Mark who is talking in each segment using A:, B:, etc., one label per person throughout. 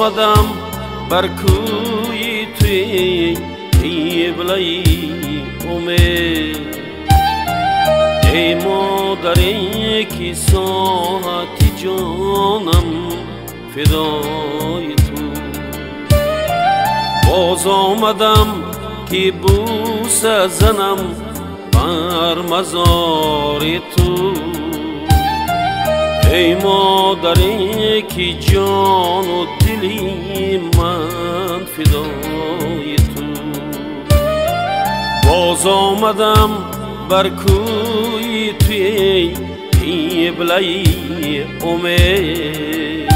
A: آمدم بر کوی توی قبله امید. ای مادری که ساعتی جانم فدای تو، باز آمدم که بوسه زنم بر مزار تو. ای مادری که جان و دلی من فدای تو، باز آمدم بر کوی توی قبله امید.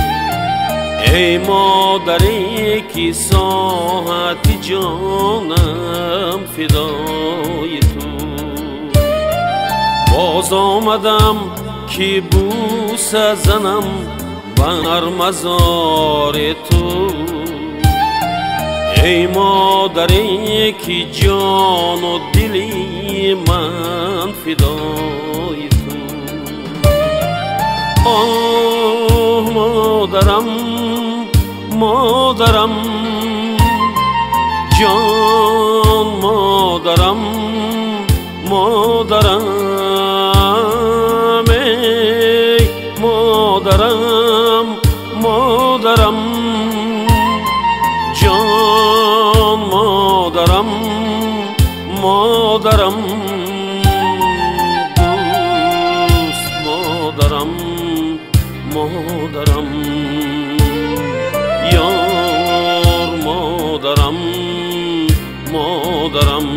A: ای مادری که ساعت جانم فدای تو، باز آمدم که بوسه زنم بر مزار تو. ای مادری که جان و دلی من فدای تو. آه مادرم مادرم جان، مادرم مادرم، ای مادرم مادرم جان، مادرم مادرم دوست، مادرم مادرم یار، مادرم مادرم.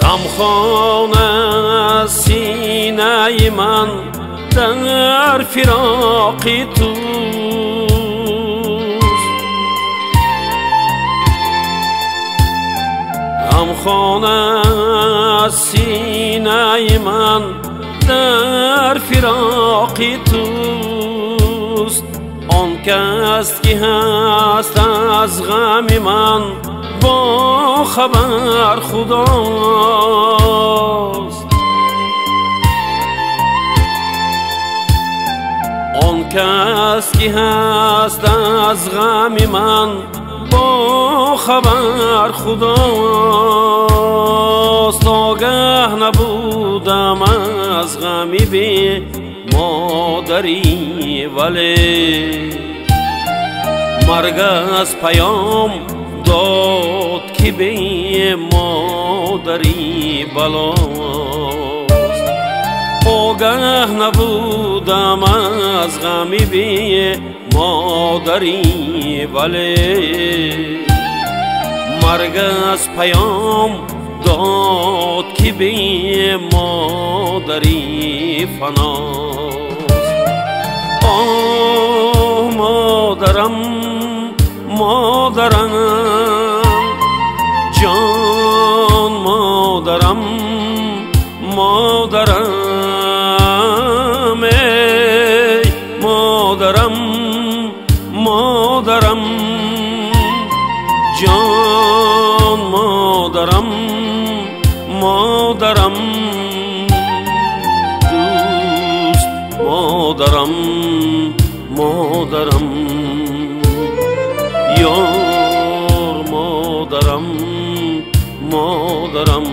A: غمخانه سینه من در فراق توست، غمخانه سینه من در فراق توست. آن کس که هست از غم من با خبر خداست. آن کس که هست از غم من با خبر خداست. آگه نبودم از غمی بی مادری، ولی مرگ از پیام داد که به مادری بلاست. آگه نبودم از غمی به مادری، ولی مرگ از پیام داد که به مادری فناست. آه مادرم مادرم جان، مادرم مادرم، ای مادرم مادرم جان، مادرم مادرم دوست، مادرم مادرم یار، مادرم مادرم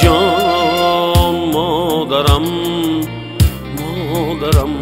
A: جان، مادرم مادرم.